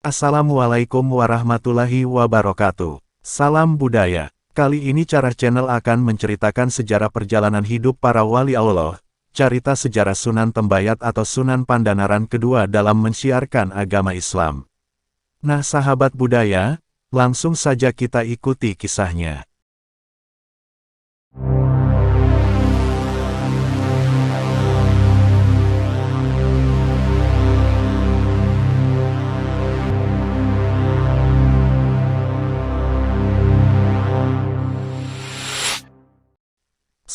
Assalamualaikum warahmatullahi wabarakatuh. Salam budaya. Kali ini Carah Channel akan menceritakan sejarah perjalanan hidup para wali Allah, carita sejarah Sunan Tembayat atau Sunan Pandanaran kedua dalam mensiarkan agama Islam. Nah sahabat budaya, langsung saja kita ikuti kisahnya.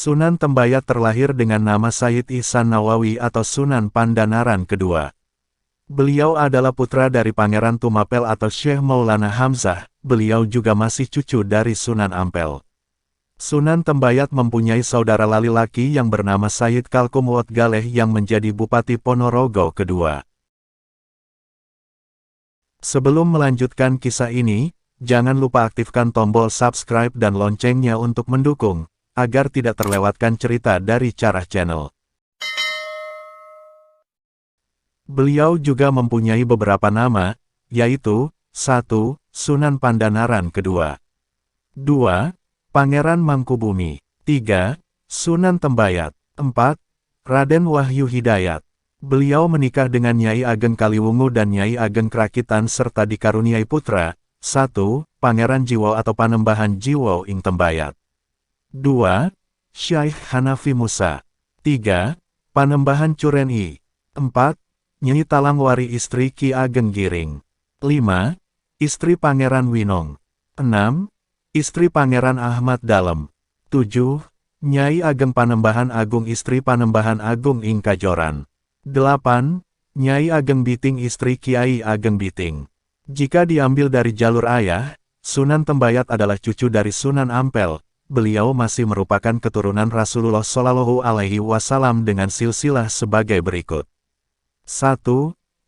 Sunan Tembayat terlahir dengan nama Sayyid Ihsan Nawawi atau Sunan Pandanaran kedua. Beliau adalah putra dari Pangeran Tumapel atau Syekh Maulana Hamzah, beliau juga masih cucu dari Sunan Ampel. Sunan Tembayat mempunyai saudara laki-laki yang bernama Sayyid Kalkum Wat Galeh yang menjadi Bupati Ponorogo kedua. Sebelum melanjutkan kisah ini, jangan lupa aktifkan tombol subscribe dan loncengnya untuk mendukung, agar tidak terlewatkan cerita dari Carah Channel. Beliau juga mempunyai beberapa nama, yaitu 1. Sunan Pandanaran kedua, 2. Pangeran Mangkubumi, 3. Sunan Tembayat, 4. Raden Wahyu Hidayat. Beliau menikah dengan Nyai Ageng Kaliwungu dan Nyai Ageng Krakitan serta dikaruniai putra, 1. Pangeran Jiwo atau Panembahan Jiwo ing Tembayat, 2. Syekh Hanafi Musa, 3. Panembahan Cureni, 4. Nyi Talangwari istri Ki Ageng Giring, 5. Istri Pangeran Winong, 6. Istri Pangeran Ahmad Dalem, 7. Nyai Ageng Panembahan Agung istri Panembahan Agung ing Kajoran, 8. Nyai Ageng Biting istri Kiai Ageng Biting. Jika diambil dari jalur ayah, Sunan Tembayat adalah cucu dari Sunan Ampel. Beliau masih merupakan keturunan Rasulullah Shallallahu Alaihi Wasallam dengan silsilah sebagai berikut. 1.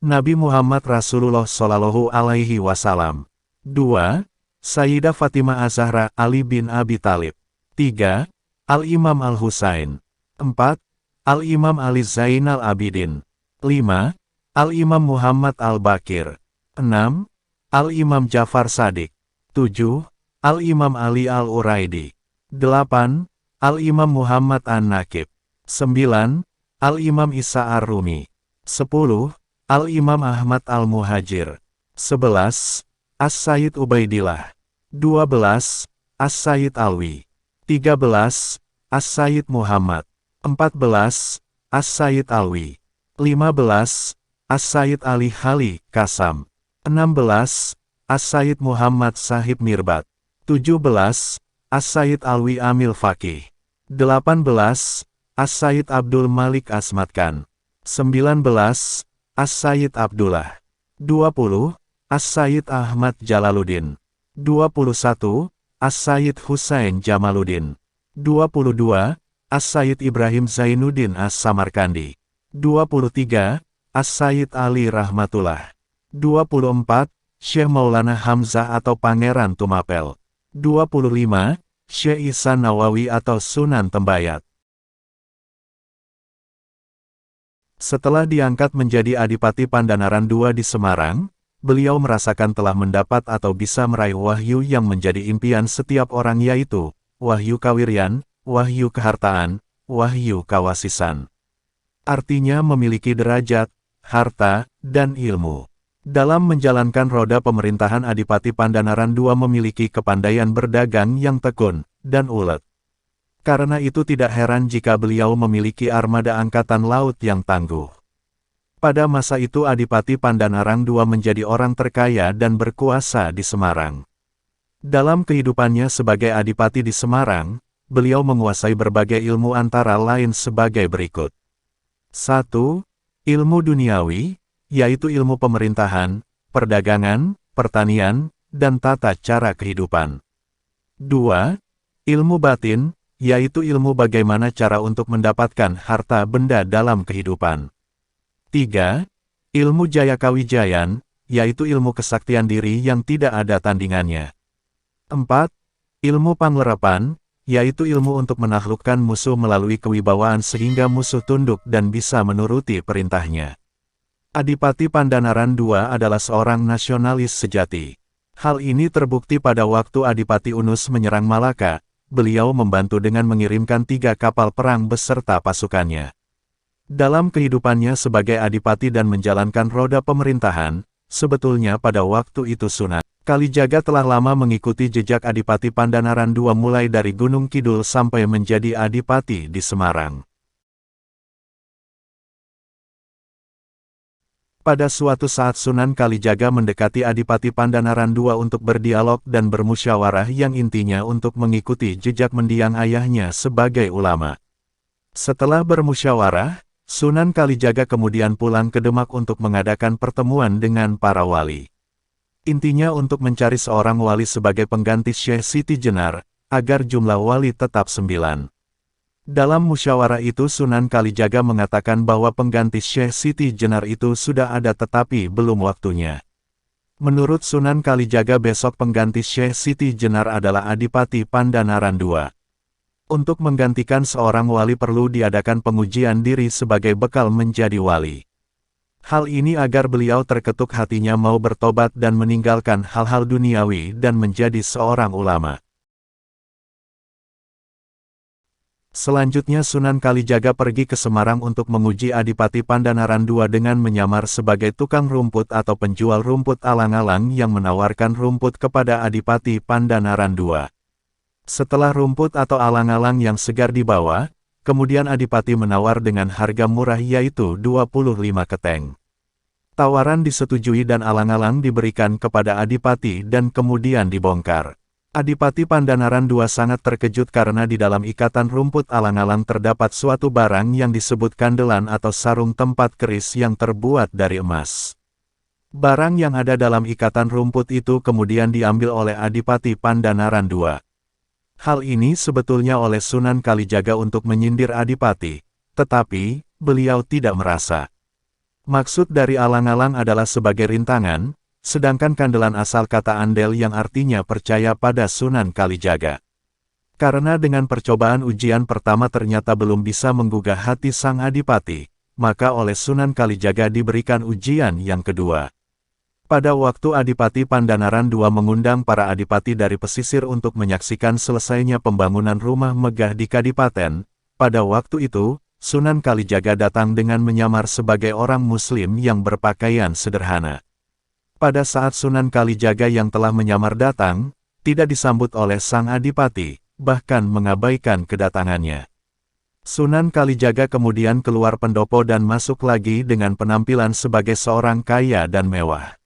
Nabi Muhammad Rasulullah Shallallahu Alaihi Wasallam. 2. Sayyidah Fatimah Az-Zahra Ali bin Abi Thalib. 3. Al-Imam Al-Husain. 4. Al-Imam Ali Zainal Abidin. 5. Al-Imam Muhammad Al-Bakir. 6. Al-Imam Jafar Shadiq. 7. Al-Imam Ali Al-Uraidi. 8. Al-Imam Muhammad An-Nakib. 9. Al-Imam Isa Ar-Rumi. 10. Al-Imam Ahmad Al-Muhajir. 11. As-Sayyid Ubaidillah. 12. As-Sayyid Alwi. 13. As-Sayyid Muhammad. 14. As-Sayyid Alwi. 15. As-Sayyid Ali Khali Kasam. 16. As-Sayyid Muhammad Sahib Mirbat. 17. As-Sayyid Alwi Amil Faqih. 18. As-Sayyid Abdul Malik Asmat Khan. 19. As-Sayyid Abdullah. 20. As-Sayyid Ahmad Jalaluddin. 21. As-Sayyid Husain Jamaluddin. 22. As-Sayyid Ibrahim Zainuddin As-Samarkandi. 23. As-Sayyid Ali Rahmatullah. 24. Syekh Maulana Hamzah atau Pangeran Tumapel. 25. Syekh Ihsan Nawawi atau Sunan Tembayat. Setelah diangkat menjadi Adipati Pandanaran II di Semarang, beliau merasakan telah mendapat atau bisa meraih wahyu yang menjadi impian setiap orang, yaitu wahyu kawiryan, wahyu kehartaan, wahyu kawasisan. Artinya memiliki derajat, harta, dan ilmu. Dalam menjalankan roda pemerintahan Adipati Pandanaran II memiliki kepandaian berdagang yang tekun dan ulet. Karena itu tidak heran jika beliau memiliki armada angkatan laut yang tangguh. Pada masa itu Adipati Pandanaran II menjadi orang terkaya dan berkuasa di Semarang. Dalam kehidupannya sebagai Adipati di Semarang, beliau menguasai berbagai ilmu antara lain sebagai berikut. 1. Ilmu duniawi, yaitu ilmu pemerintahan, perdagangan, pertanian, dan tata cara kehidupan. 2. Ilmu batin, yaitu ilmu bagaimana cara untuk mendapatkan harta benda dalam kehidupan. 3. Ilmu jaya kawijayan, yaitu ilmu kesaktian diri yang tidak ada tandingannya. 4. Ilmu panglerapan, yaitu ilmu untuk menaklukkan musuh melalui kewibawaan sehingga musuh tunduk dan bisa menuruti perintahnya. Adipati Pandanaran II adalah seorang nasionalis sejati. Hal ini terbukti pada waktu Adipati Unus menyerang Malaka, beliau membantu dengan mengirimkan 3 kapal perang beserta pasukannya. Dalam kehidupannya sebagai adipati dan menjalankan roda pemerintahan, sebetulnya pada waktu itu Sunan Kalijaga telah lama mengikuti jejak Adipati Pandanaran II mulai dari Gunung Kidul sampai menjadi adipati di Semarang. Pada suatu saat Sunan Kalijaga mendekati Adipati Pandanaran II untuk berdialog dan bermusyawarah yang intinya untuk mengikuti jejak mendiang ayahnya sebagai ulama. Setelah bermusyawarah, Sunan Kalijaga kemudian pulang ke Demak untuk mengadakan pertemuan dengan para wali. Intinya untuk mencari seorang wali sebagai pengganti Syekh Siti Jenar, agar jumlah wali tetap 9. Dalam musyawarah itu Sunan Kalijaga mengatakan bahwa pengganti Syekh Siti Jenar itu sudah ada tetapi belum waktunya. Menurut Sunan Kalijaga besok pengganti Syekh Siti Jenar adalah Adipati Pandanaran II. Untuk menggantikan seorang wali perlu diadakan pengujian diri sebagai bekal menjadi wali. Hal ini agar beliau terketuk hatinya mau bertobat dan meninggalkan hal-hal duniawi dan menjadi seorang ulama. Selanjutnya Sunan Kalijaga pergi ke Semarang untuk menguji Adipati Pandanaran II dengan menyamar sebagai tukang rumput atau penjual rumput alang-alang yang menawarkan rumput kepada Adipati Pandanaran II. Setelah rumput atau alang-alang yang segar dibawa, kemudian Adipati menawar dengan harga murah yaitu 25 keteng. Tawaran disetujui dan alang-alang diberikan kepada Adipati dan kemudian dibongkar. Adipati Pandanaran II sangat terkejut karena di dalam ikatan rumput alang-alang terdapat suatu barang yang disebut kandelan atau sarung tempat keris yang terbuat dari emas. Barang yang ada dalam ikatan rumput itu kemudian diambil oleh Adipati Pandanaran II. Hal ini sebetulnya oleh Sunan Kalijaga untuk menyindir Adipati, tetapi beliau tidak merasa. Maksud dari alang-alang adalah sebagai rintangan, sedangkan kandelan asal kata andel yang artinya percaya pada Sunan Kalijaga. Karena dengan percobaan ujian pertama ternyata belum bisa menggugah hati sang adipati, maka oleh Sunan Kalijaga diberikan ujian yang kedua. Pada waktu Adipati Pandanaran II mengundang para adipati dari pesisir untuk menyaksikan selesainya pembangunan rumah megah di Kadipaten, pada waktu itu, Sunan Kalijaga datang dengan menyamar sebagai orang Muslim yang berpakaian sederhana. Pada saat Sunan Kalijaga yang telah menyamar datang, tidak disambut oleh sang adipati, bahkan mengabaikan kedatangannya. Sunan Kalijaga kemudian keluar pendopo dan masuk lagi dengan penampilan sebagai seorang kaya dan mewah.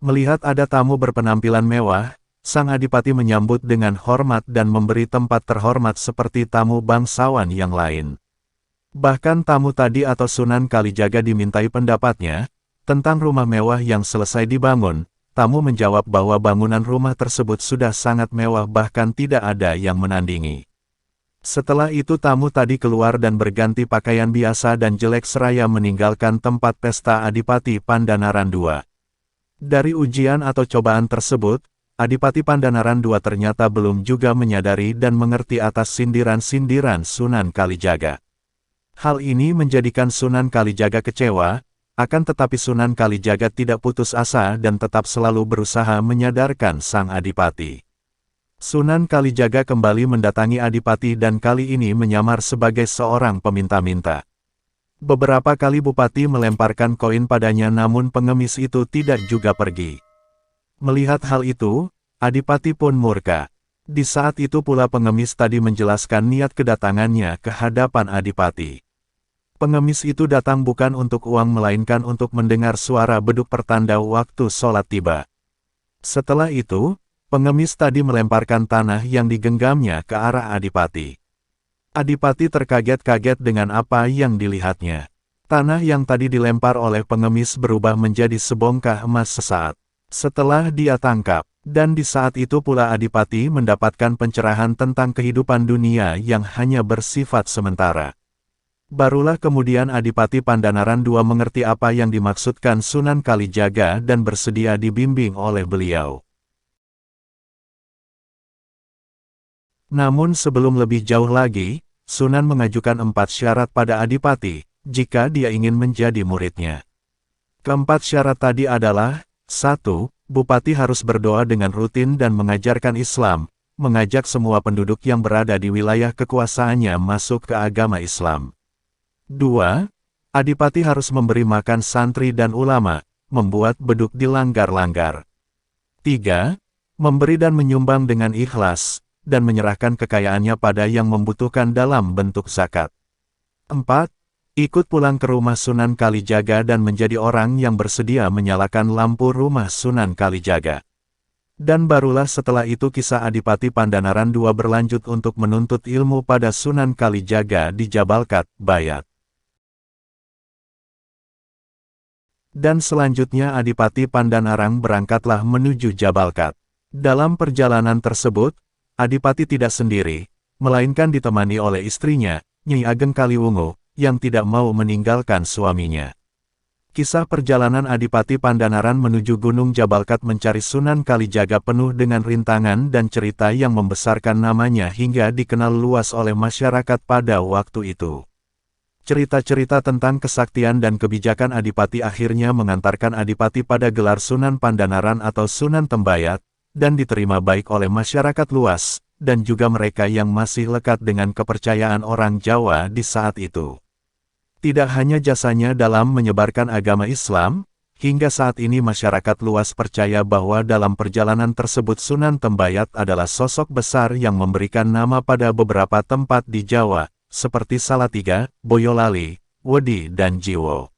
Melihat ada tamu berpenampilan mewah, sang adipati menyambut dengan hormat dan memberi tempat terhormat seperti tamu bangsawan yang lain. Bahkan tamu tadi atau Sunan Kalijaga dimintai pendapatnya tentang rumah mewah yang selesai dibangun. Tamu menjawab bahwa bangunan rumah tersebut sudah sangat mewah bahkan tidak ada yang menandingi. Setelah itu tamu tadi keluar dan berganti pakaian biasa dan jelek seraya meninggalkan tempat pesta Adipati Pandanaran II. Dari ujian atau cobaan tersebut, Adipati Pandanaran II ternyata belum juga menyadari dan mengerti atas sindiran-sindiran Sunan Kalijaga. Hal ini menjadikan Sunan Kalijaga kecewa, akan tetapi Sunan Kalijaga tidak putus asa dan tetap selalu berusaha menyadarkan sang adipati. Sunan Kalijaga kembali mendatangi adipati dan kali ini menyamar sebagai seorang peminta-minta. Beberapa kali bupati melemparkan koin padanya namun pengemis itu tidak juga pergi. Melihat hal itu, adipati pun murka. Di saat itu pula pengemis tadi menjelaskan niat kedatangannya ke hadapan adipati. Pengemis itu datang bukan untuk uang melainkan untuk mendengar suara beduk pertanda waktu sholat tiba. Setelah itu, pengemis tadi melemparkan tanah yang digenggamnya ke arah adipati. Adipati terkaget-kaget dengan apa yang dilihatnya. Tanah yang tadi dilempar oleh pengemis berubah menjadi sebongkah emas sesaat. Setelah dia tangkap, dan di saat itu pula adipati mendapatkan pencerahan tentang kehidupan dunia yang hanya bersifat sementara. Barulah kemudian Adipati Pandanaran II mengerti apa yang dimaksudkan Sunan Kalijaga dan bersedia dibimbing oleh beliau. Namun sebelum lebih jauh lagi, Sunan mengajukan 4 syarat pada Adipati, jika dia ingin menjadi muridnya. Keempat syarat tadi adalah, 1. Bupati harus berdoa dengan rutin dan mengajarkan Islam, mengajak semua penduduk yang berada di wilayah kekuasaannya masuk ke agama Islam. 2. Adipati harus memberi makan santri dan ulama, membuat beduk di langgar-langgar. 3. Memberi dan menyumbang dengan ikhlas, dan menyerahkan kekayaannya pada yang membutuhkan dalam bentuk zakat. 4. Ikut pulang ke rumah Sunan Kalijaga dan menjadi orang yang bersedia menyalakan lampu rumah Sunan Kalijaga. Dan barulah setelah itu kisah Adipati Pandanaran II berlanjut untuk menuntut ilmu pada Sunan Kalijaga di Jabalkat, Bayat. Dan selanjutnya Adipati Pandanarang berangkatlah menuju Jabalkat. Dalam perjalanan tersebut, Adipati tidak sendiri, melainkan ditemani oleh istrinya, Nyi Ageng Kaliwungu, yang tidak mau meninggalkan suaminya. Kisah perjalanan Adipati Pandanaran menuju Gunung Jabalkat mencari Sunan Kalijaga penuh dengan rintangan dan cerita yang membesarkan namanya hingga dikenal luas oleh masyarakat pada waktu itu. Cerita-cerita tentang kesaktian dan kebijakan Adipati akhirnya mengantarkan Adipati pada gelar Sunan Pandanaran atau Sunan Tembayat, dan diterima baik oleh masyarakat luas, dan juga mereka yang masih lekat dengan kepercayaan orang Jawa di saat itu. Tidak hanya jasanya dalam menyebarkan agama Islam, hingga saat ini masyarakat luas percaya bahwa dalam perjalanan tersebut Sunan Tembayat adalah sosok besar yang memberikan nama pada beberapa tempat di Jawa, seperti Salatiga, Boyolali, Wedi dan Jiwo.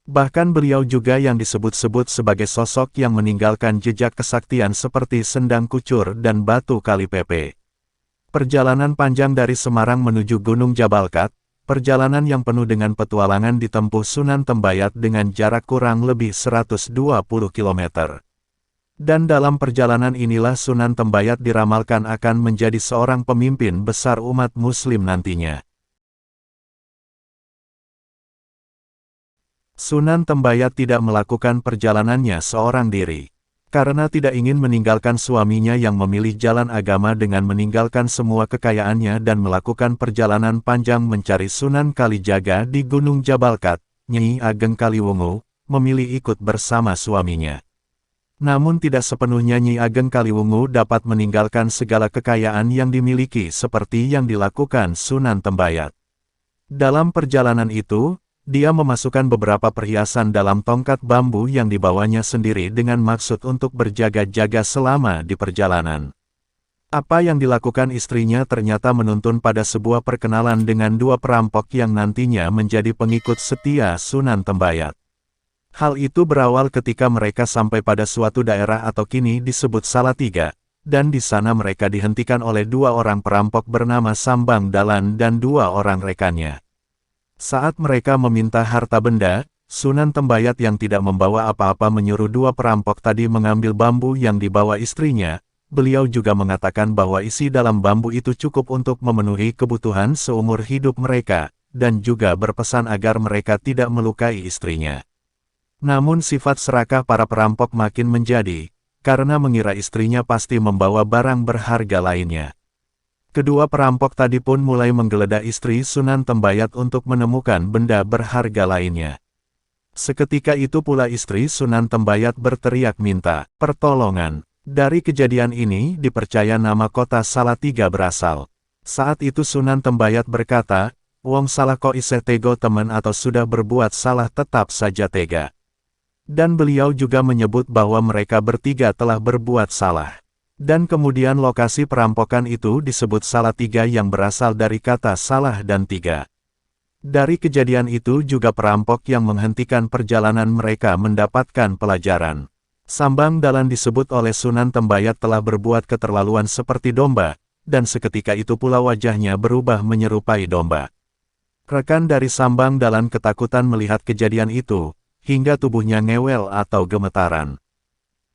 Bahkan beliau juga yang disebut-sebut sebagai sosok yang meninggalkan jejak kesaktian seperti Sendang Kucur dan Batu Kalipepe. Perjalanan panjang dari Semarang menuju Gunung Jabalkat, perjalanan yang penuh dengan petualangan ditempuh Sunan Tembayat dengan jarak kurang lebih 120 km. Dan dalam perjalanan inilah Sunan Tembayat diramalkan akan menjadi seorang pemimpin besar umat Muslim nantinya. Sunan Tembayat tidak melakukan perjalanannya seorang diri. Karena tidak ingin meninggalkan suaminya yang memilih jalan agama dengan meninggalkan semua kekayaannya dan melakukan perjalanan panjang mencari Sunan Kalijaga di Gunung Jabalkat, Nyi Ageng Kaliwungu memilih ikut bersama suaminya. Namun tidak sepenuhnya Nyi Ageng Kaliwungu dapat meninggalkan segala kekayaan yang dimiliki seperti yang dilakukan Sunan Tembayat. Dalam perjalanan itu, dia memasukkan beberapa perhiasan dalam tongkat bambu yang dibawanya sendiri dengan maksud untuk berjaga-jaga selama di perjalanan. Apa yang dilakukan istrinya ternyata menuntun pada sebuah perkenalan dengan dua perampok yang nantinya menjadi pengikut setia Sunan Tembayat. Hal itu berawal ketika mereka sampai pada suatu daerah atau kini disebut Salatiga, dan di sana mereka dihentikan oleh dua orang perampok bernama Sambang Dalan dan dua orang rekannya. Saat mereka meminta harta benda, Sunan Tembayat yang tidak membawa apa-apa menyuruh dua perampok tadi mengambil bambu yang dibawa istrinya. Beliau juga mengatakan bahwa isi dalam bambu itu cukup untuk memenuhi kebutuhan seumur hidup mereka, dan juga berpesan agar mereka tidak melukai istrinya. Namun sifat serakah para perampok makin menjadi, karena mengira istrinya pasti membawa barang berharga lainnya. Kedua perampok tadi pun mulai menggeledah istri Sunan Tembayat untuk menemukan benda berharga lainnya. Seketika itu pula istri Sunan Tembayat berteriak minta pertolongan. Dari kejadian ini dipercaya nama kota Salatiga berasal. Saat itu Sunan Tembayat berkata, "Wong salah kok isih tego temen atau sudah berbuat salah tetap saja tega." Dan beliau juga menyebut bahwa mereka bertiga telah berbuat salah. Dan kemudian lokasi perampokan itu disebut Salatiga yang berasal dari kata salah dan tiga. Dari kejadian itu juga perampok yang menghentikan perjalanan mereka mendapatkan pelajaran. Sambang Dalan disebut oleh Sunan Tembayat telah berbuat keterlaluan seperti domba, dan seketika itu pula wajahnya berubah menyerupai domba. Rekan dari Sambang Dalan ketakutan melihat kejadian itu, hingga tubuhnya ngewel atau gemetaran.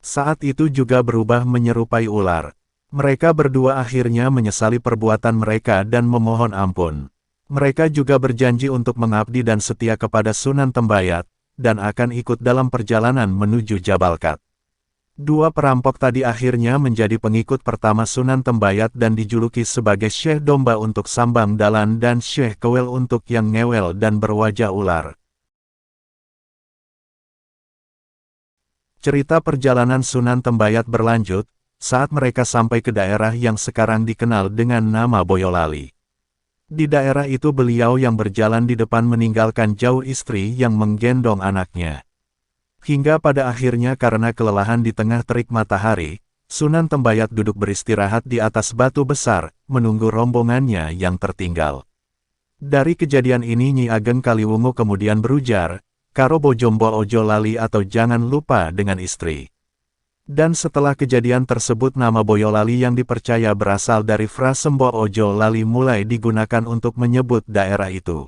Saat itu juga berubah menyerupai ular. Mereka berdua akhirnya menyesali perbuatan mereka dan memohon ampun. Mereka juga berjanji untuk mengabdi dan setia kepada Sunan Tembayat, dan akan ikut dalam perjalanan menuju Jabalkat. Dua perampok tadi akhirnya menjadi pengikut pertama Sunan Tembayat dan dijuluki sebagai Syekh Domba untuk Sambang Dalan dan Syekh Kewel untuk yang ngewel dan berwajah ular. Cerita perjalanan Sunan Tembayat berlanjut, saat mereka sampai ke daerah yang sekarang dikenal dengan nama Boyolali. Di daerah itu beliau yang berjalan di depan meninggalkan jauh istri yang menggendong anaknya. Hingga pada akhirnya karena kelelahan di tengah terik matahari, Sunan Tembayat duduk beristirahat di atas batu besar, menunggu rombongannya yang tertinggal. Dari kejadian ini Nyi Ageng Kaliwungu kemudian berujar, "Karo bojombo ojo lali" atau jangan lupa dengan istri. Dan setelah kejadian tersebut nama Boyolali yang dipercaya berasal dari frase Mbo Ojo Lali mulai digunakan untuk menyebut daerah itu.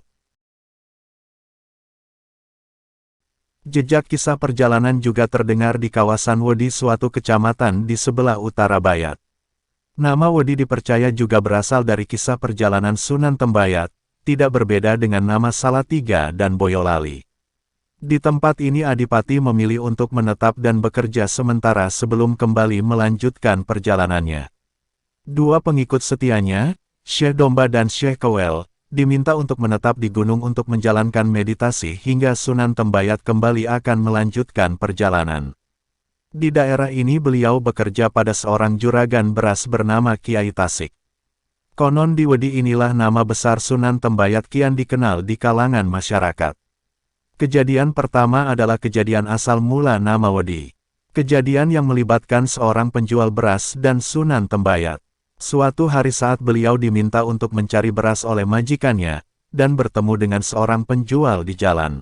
Jejak kisah perjalanan juga terdengar di kawasan Wedi, suatu kecamatan di sebelah utara Bayat. Nama Wedi dipercaya juga berasal dari kisah perjalanan Sunan Tembayat, tidak berbeda dengan nama Salatiga dan Boyolali. Di tempat ini Adipati memilih untuk menetap dan bekerja sementara sebelum kembali melanjutkan perjalanannya. Dua pengikut setianya, Syekh Domba dan Syekh Kewel, diminta untuk menetap di gunung untuk menjalankan meditasi hingga Sunan Tembayat kembali akan melanjutkan perjalanan. Di daerah ini beliau bekerja pada seorang juragan beras bernama Kiai Tasik. Konon di Wedi inilah nama besar Sunan Tembayat kian dikenal di kalangan masyarakat. Kejadian pertama adalah kejadian asal mula nama Wedi. Kejadian yang melibatkan seorang penjual beras dan Sunan Tembayat. Suatu hari saat beliau diminta untuk mencari beras oleh majikannya, dan bertemu dengan seorang penjual di jalan.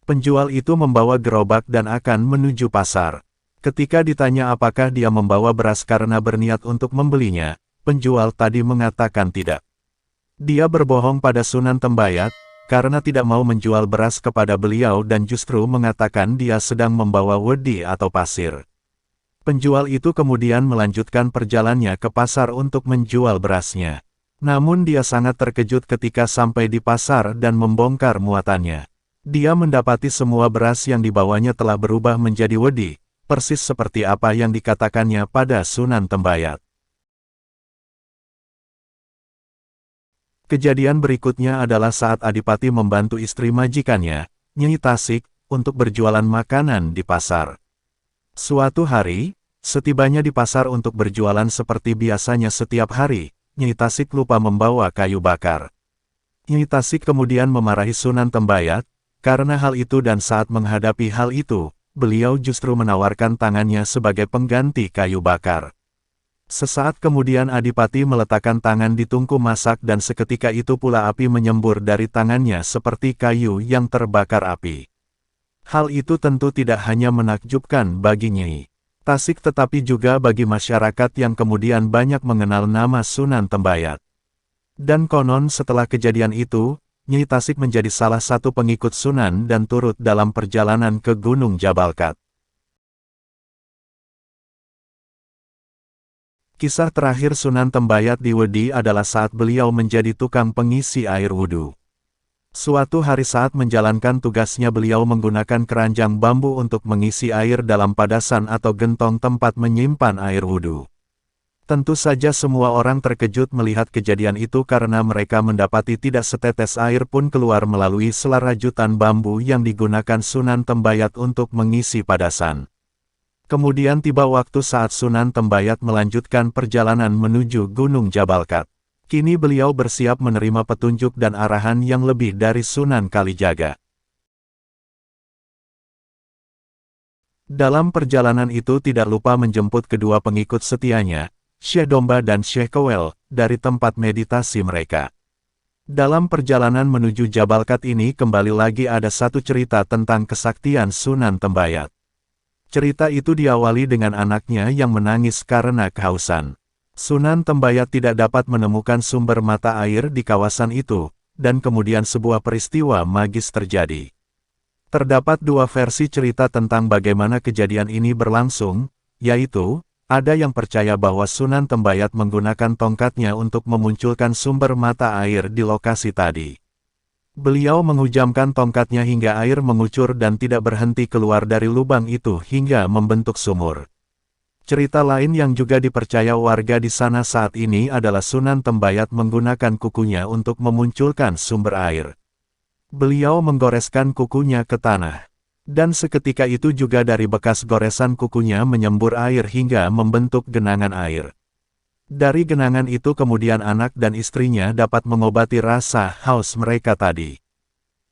Penjual itu membawa gerobak dan akan menuju pasar. Ketika ditanya apakah dia membawa beras karena berniat untuk membelinya, penjual tadi mengatakan tidak. Dia berbohong pada Sunan Tembayat, karena tidak mau menjual beras kepada beliau dan justru mengatakan dia sedang membawa wedi atau pasir. Penjual itu kemudian melanjutkan perjalanannya ke pasar untuk menjual berasnya. Namun dia sangat terkejut ketika sampai di pasar dan membongkar muatannya. Dia mendapati semua beras yang dibawanya telah berubah menjadi wedi, persis seperti apa yang dikatakannya pada Sunan Tembayat. Kejadian berikutnya adalah saat Adipati membantu istri majikannya, Nyi Tasik, untuk berjualan makanan di pasar. Suatu hari, setibanya di pasar untuk berjualan seperti biasanya setiap hari, Nyi Tasik lupa membawa kayu bakar. Nyi Tasik kemudian memarahi Sunan Tembayat, karena hal itu dan saat menghadapi hal itu, beliau justru menawarkan tangannya sebagai pengganti kayu bakar. Sesaat kemudian Adipati meletakkan tangan di tungku masak dan seketika itu pula api menyembur dari tangannya seperti kayu yang terbakar api. Hal itu tentu tidak hanya menakjubkan bagi Nyi Tasik tetapi juga bagi masyarakat yang kemudian banyak mengenal nama Sunan Tembayat. Dan konon setelah kejadian itu, Nyi Tasik menjadi salah satu pengikut Sunan dan turut dalam perjalanan ke Gunung Jabalkat. Kisah terakhir Sunan Tembayat di Wedi adalah saat beliau menjadi tukang pengisi air wudhu. Suatu hari saat menjalankan tugasnya beliau menggunakan keranjang bambu untuk mengisi air dalam padasan atau gentong tempat menyimpan air wudhu. Tentu saja semua orang terkejut melihat kejadian itu karena mereka mendapati tidak setetes air pun keluar melalui selar rajutan bambu yang digunakan Sunan Tembayat untuk mengisi padasan. Kemudian tiba waktu saat Sunan Tembayat melanjutkan perjalanan menuju Gunung Jabalkat. Kini beliau bersiap menerima petunjuk dan arahan yang lebih dari Sunan Kalijaga. Dalam perjalanan itu tidak lupa menjemput kedua pengikut setianya, Syekh Domba dan Syekh Kewel, dari tempat meditasi mereka. Dalam perjalanan menuju Jabalkat ini kembali lagi ada satu cerita tentang kesaktian Sunan Tembayat. Cerita itu diawali dengan anaknya yang menangis karena kehausan. Sunan Tembayat tidak dapat menemukan sumber mata air di kawasan itu, dan kemudian sebuah peristiwa magis terjadi. Terdapat dua versi cerita tentang bagaimana kejadian ini berlangsung, yaitu, ada yang percaya bahwa Sunan Tembayat menggunakan tongkatnya untuk memunculkan sumber mata air di lokasi tadi. Beliau menghujamkan tongkatnya hingga air mengucur dan tidak berhenti keluar dari lubang itu hingga membentuk sumur. Cerita lain yang juga dipercaya warga di sana saat ini adalah Sunan Tembayat menggunakan kukunya untuk memunculkan sumber air. Beliau menggoreskan kukunya ke tanah. Dan seketika itu juga dari bekas goresan kukunya menyembur air hingga membentuk genangan air. Dari genangan itu kemudian anak dan istrinya dapat mengobati rasa haus mereka tadi.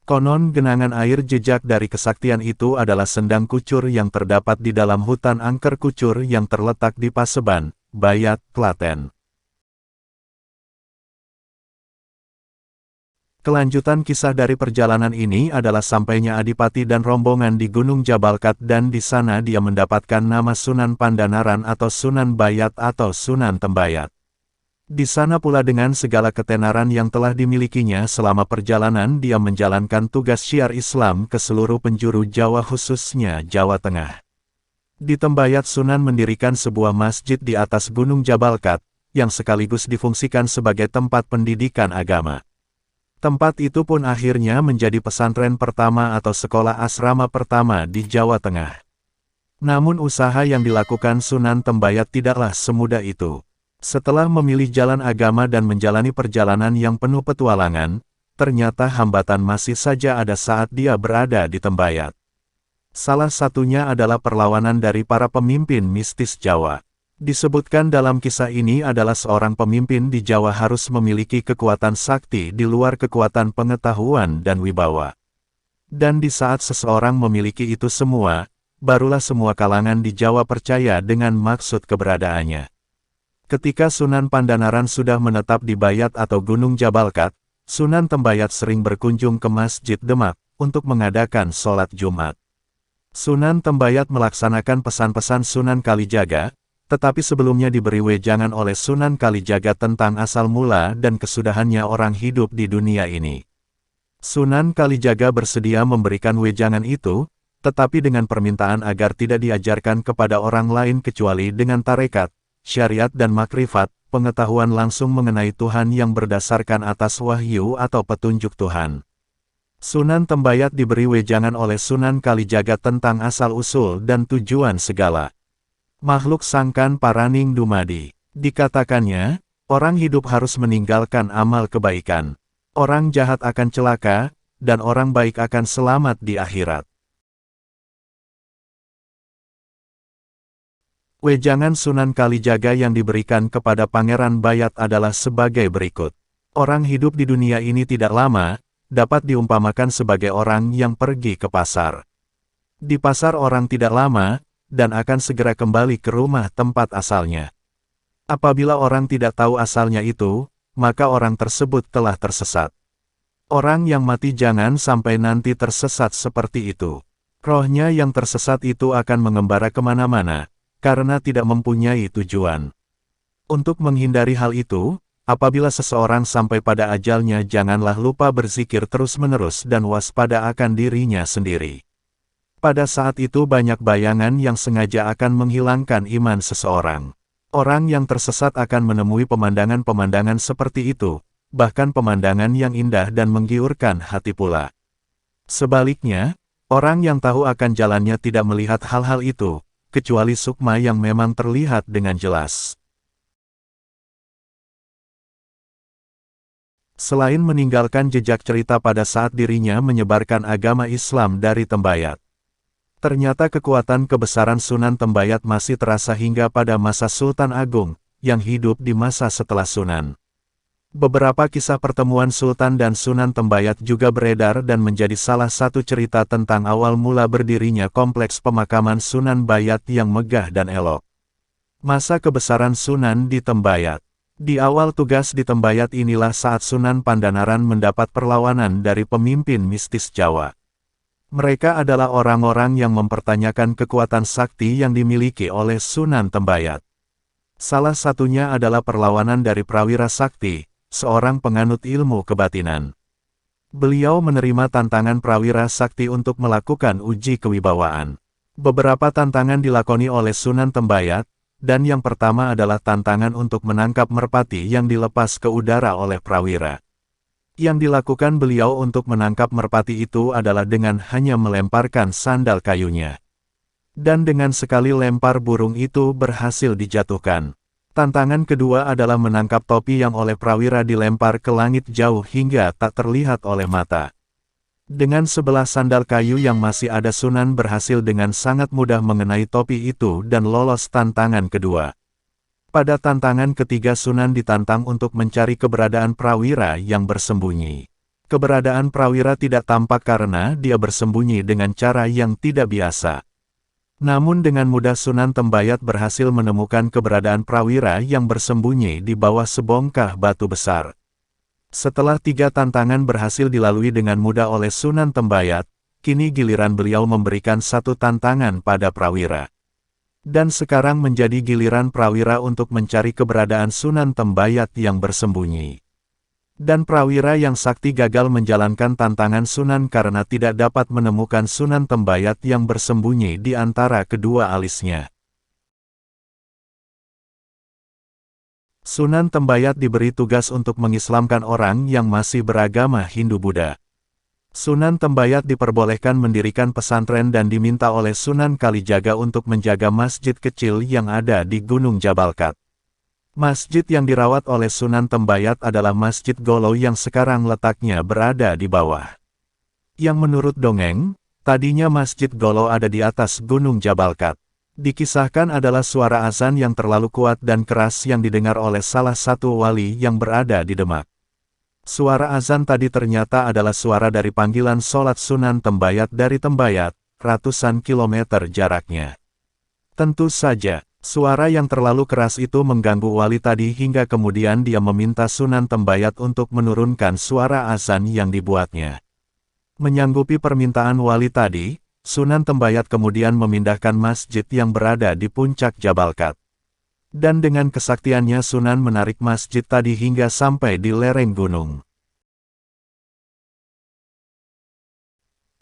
Konon genangan air jejak dari kesaktian itu adalah sendang kucur yang terdapat di dalam hutan angker kucur yang terletak di Paseban, Bayat, Klaten. Kelanjutan kisah dari perjalanan ini adalah sampainya Adipati dan rombongan di Gunung Jabalkat dan di sana dia mendapatkan nama Sunan Pandanaran atau Sunan Bayat atau Sunan Tembayat. Di sana pula dengan segala ketenaran yang telah dimilikinya selama perjalanan dia menjalankan tugas syiar Islam ke seluruh penjuru Jawa khususnya Jawa Tengah. Di Tembayat Sunan mendirikan sebuah masjid di atas Gunung Jabalkat, yang sekaligus difungsikan sebagai tempat pendidikan agama. Tempat itu pun akhirnya menjadi pesantren pertama atau sekolah asrama pertama di Jawa Tengah. Namun usaha yang dilakukan Sunan Tembayat tidaklah semudah itu. Setelah memilih jalan agama dan menjalani perjalanan yang penuh petualangan, ternyata hambatan masih saja ada saat dia berada di Tembayat. Salah satunya adalah perlawanan dari para pemimpin mistis Jawa. Disebutkan dalam kisah ini adalah seorang pemimpin di Jawa harus memiliki kekuatan sakti di luar kekuatan pengetahuan dan wibawa. Dan di saat seseorang memiliki itu semua, barulah semua kalangan di Jawa percaya dengan maksud keberadaannya. Ketika Sunan Pandanaran sudah menetap di Bayat atau Gunung Jabalkat, Sunan Tembayat sering berkunjung ke Masjid Demak, untuk mengadakan sholat Jumat. Sunan Tembayat melaksanakan pesan-pesan Sunan Kalijaga, tetapi sebelumnya diberi wejangan oleh Sunan Kalijaga tentang asal mula dan kesudahannya orang hidup di dunia ini. Sunan Kalijaga bersedia memberikan wejangan itu, tetapi dengan permintaan agar tidak diajarkan kepada orang lain kecuali dengan tarekat, syariat dan makrifat, pengetahuan langsung mengenai Tuhan yang berdasarkan atas wahyu atau petunjuk Tuhan. Sunan Tembayat diberi wejangan oleh Sunan Kalijaga tentang asal-usul dan tujuan segala makhluk sangkan paraning dumadi. Dikatakannya, orang hidup harus meninggalkan amal kebaikan. Orang jahat akan celaka, dan orang baik akan selamat di akhirat. Wejangan Sunan Kalijaga yang diberikan kepada Pangeran Bayat adalah sebagai berikut. Orang hidup di dunia ini tidak lama, dapat diumpamakan sebagai orang yang pergi ke pasar. Di pasar orang tidak lama, dan akan segera kembali ke rumah tempat asalnya. Apabila orang tidak tahu asalnya itu, maka orang tersebut telah tersesat. Orang yang mati jangan sampai nanti tersesat seperti itu. Rohnya yang tersesat itu akan mengembara kemana-mana, karena tidak mempunyai tujuan. Untuk menghindari hal itu, apabila seseorang sampai pada ajalnya janganlah lupa berzikir terus-menerus dan waspada akan dirinya sendiri. Pada saat itu banyak bayangan yang sengaja akan menghilangkan iman seseorang. Orang yang tersesat akan menemui pemandangan-pemandangan seperti itu, bahkan pemandangan yang indah dan menggiurkan hati pula. Sebaliknya, orang yang tahu akan jalannya tidak melihat hal-hal itu, kecuali sukma yang memang terlihat dengan jelas. Selain meninggalkan jejak cerita pada saat dirinya menyebarkan agama Islam dari Tembayat, ternyata kekuatan kebesaran Sunan Tembayat masih terasa hingga pada masa Sultan Agung, yang hidup di masa setelah Sunan. Beberapa kisah pertemuan Sultan dan Sunan Tembayat juga beredar dan menjadi salah satu cerita tentang awal mula berdirinya kompleks pemakaman Sunan Bayat yang megah dan elok. Masa kebesaran Sunan di Tembayat. Di awal tugas di Tembayat inilah saat Sunan Pandanaran mendapat perlawanan dari pemimpin mistis Jawa. Mereka adalah orang-orang yang mempertanyakan kekuatan sakti yang dimiliki oleh Sunan Tembayat. Salah satunya adalah perlawanan dari Prawira Sakti, seorang penganut ilmu kebatinan. Beliau menerima tantangan Prawira Sakti untuk melakukan uji kewibawaan. Beberapa tantangan dilakoni oleh Sunan Tembayat, dan yang pertama adalah tantangan untuk menangkap merpati yang dilepas ke udara oleh Prawira. Yang dilakukan beliau untuk menangkap merpati itu adalah dengan hanya melemparkan sandal kayunya. Dan dengan sekali lempar burung itu berhasil dijatuhkan. Tantangan kedua adalah menangkap topi yang oleh Prawira dilempar ke langit jauh hingga tak terlihat oleh mata. Dengan sebelah sandal kayu yang masih ada, Sunan berhasil dengan sangat mudah mengenai topi itu dan lolos tantangan kedua. Pada tantangan ketiga, Sunan ditantang untuk mencari keberadaan Prawira yang bersembunyi. Keberadaan Prawira tidak tampak karena dia bersembunyi dengan cara yang tidak biasa. Namun dengan mudah Sunan Tembayat berhasil menemukan keberadaan Prawira yang bersembunyi di bawah sebongkah batu besar. Setelah 3 tantangan berhasil dilalui dengan mudah oleh Sunan Tembayat, kini giliran beliau memberikan 1 tantangan pada Prawira. Dan sekarang menjadi giliran Prawira untuk mencari keberadaan Sunan Tembayat yang bersembunyi. Dan Prawira yang sakti gagal menjalankan tantangan Sunan karena tidak dapat menemukan Sunan Tembayat yang bersembunyi di antara kedua alisnya. Sunan Tembayat diberi tugas untuk mengislamkan orang yang masih beragama Hindu-Buddha. Sunan Tembayat diperbolehkan mendirikan pesantren dan diminta oleh Sunan Kalijaga untuk menjaga masjid kecil yang ada di Gunung Jabalkat. Masjid yang dirawat oleh Sunan Tembayat adalah Masjid Golo yang sekarang letaknya berada di bawah. Yang menurut dongeng, tadinya Masjid Golo ada di atas Gunung Jabalkat. Dikisahkan adalah suara azan yang terlalu kuat dan keras yang didengar oleh salah satu wali yang berada di Demak. Suara azan tadi ternyata adalah suara dari panggilan sholat Sunan Tembayat dari Tembayat, ratusan kilometer jaraknya. Tentu saja, suara yang terlalu keras itu mengganggu wali tadi hingga kemudian dia meminta Sunan Tembayat untuk menurunkan suara azan yang dibuatnya. Menyanggupi permintaan wali tadi, Sunan Tembayat kemudian memindahkan masjid yang berada di puncak Jabalkat. Dan dengan kesaktiannya Sunan menarik masjid tadi hingga sampai di lereng gunung.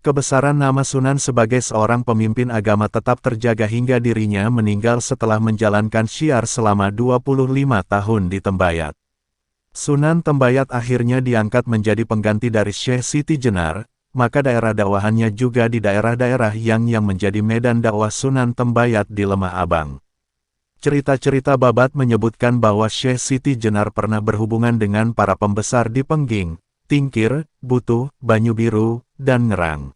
Kebesaran nama Sunan sebagai seorang pemimpin agama tetap terjaga hingga dirinya meninggal setelah menjalankan syiar selama 25 tahun di Tembayat. Sunan Tembayat akhirnya diangkat menjadi pengganti dari Syekh Siti Jenar, maka daerah dakwahannya juga di daerah-daerah yang menjadi medan dakwah Sunan Tembayat di Lemah Abang. Cerita-cerita babat menyebutkan bahwa Syekh Siti Jenar pernah berhubungan dengan para pembesar di Pengging, Tingkir, Butuh, Banyu Biru, dan Ngerang.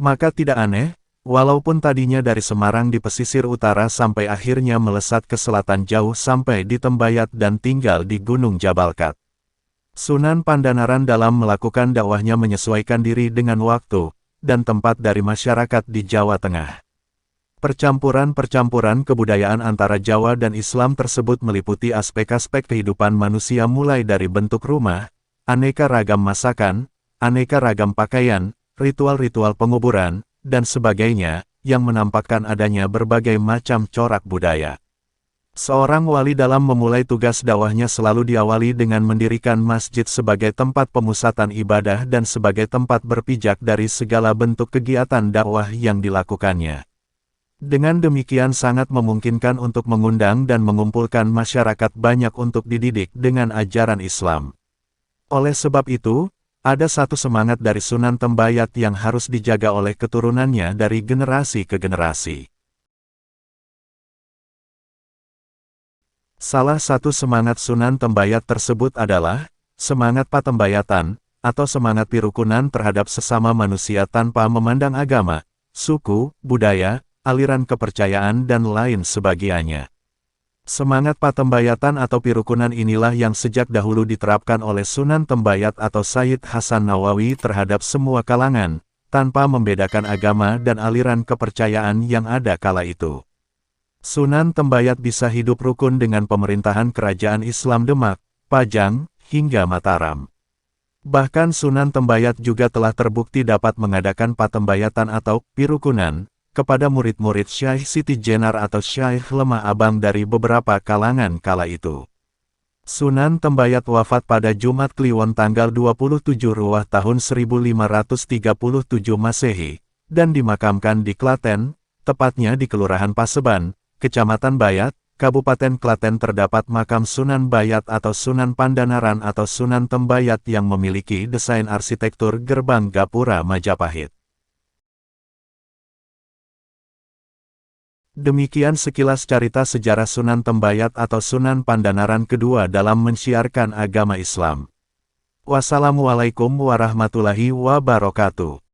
Maka tidak aneh, walaupun tadinya dari Semarang di pesisir utara sampai akhirnya melesat ke selatan jauh sampai di Tembayat dan tinggal di Gunung Jabalkat. Sunan Pandanaran dalam melakukan dakwahnya menyesuaikan diri dengan waktu dan tempat dari masyarakat di Jawa Tengah. Percampuran-percampuran kebudayaan antara Jawa dan Islam tersebut meliputi aspek-aspek kehidupan manusia mulai dari bentuk rumah, aneka ragam masakan, aneka ragam pakaian, ritual-ritual penguburan, dan sebagainya, yang menampakkan adanya berbagai macam corak budaya. Seorang wali dalam memulai tugas dakwahnya selalu diawali dengan mendirikan masjid sebagai tempat pemusatan ibadah dan sebagai tempat berpijak dari segala bentuk kegiatan dakwah yang dilakukannya. Dengan demikian sangat memungkinkan untuk mengundang dan mengumpulkan masyarakat banyak untuk dididik dengan ajaran Islam. Oleh sebab itu, ada satu semangat dari Sunan Tembayat yang harus dijaga oleh keturunannya dari generasi ke generasi. Salah satu semangat Sunan Tembayat tersebut adalah semangat patembayatan, atau semangat pirukunan terhadap sesama manusia tanpa memandang agama, suku, budaya, aliran kepercayaan dan lain sebagainya. Semangat patembayatan atau pirukunan inilah yang sejak dahulu diterapkan oleh Sunan Tembayat atau Sayyid Hasan Nawawi terhadap semua kalangan, tanpa membedakan agama dan aliran kepercayaan yang ada kala itu. Sunan Tembayat bisa hidup rukun dengan pemerintahan kerajaan Islam Demak, Pajang, hingga Mataram. Bahkan Sunan Tembayat juga telah terbukti dapat mengadakan patembayatan atau pirukunan kepada murid-murid Syekh Siti Jenar atau Syekh Lemah Abang dari beberapa kalangan kala itu. Sunan Tembayat wafat pada Jumat Kliwon tanggal 27 Ruwah tahun 1537 Masehi, dan dimakamkan di Klaten, tepatnya di Kelurahan Paseban, Kecamatan Bayat, Kabupaten Klaten. Terdapat makam Sunan Bayat atau Sunan Pandanaran atau Sunan Tembayat yang memiliki desain arsitektur gerbang gapura Majapahit. Demikian sekilas cerita sejarah Sunan Tembayat atau Sunan Pandanaran kedua dalam mensiarkan agama Islam. Wassalamualaikum warahmatullahi wabarakatuh.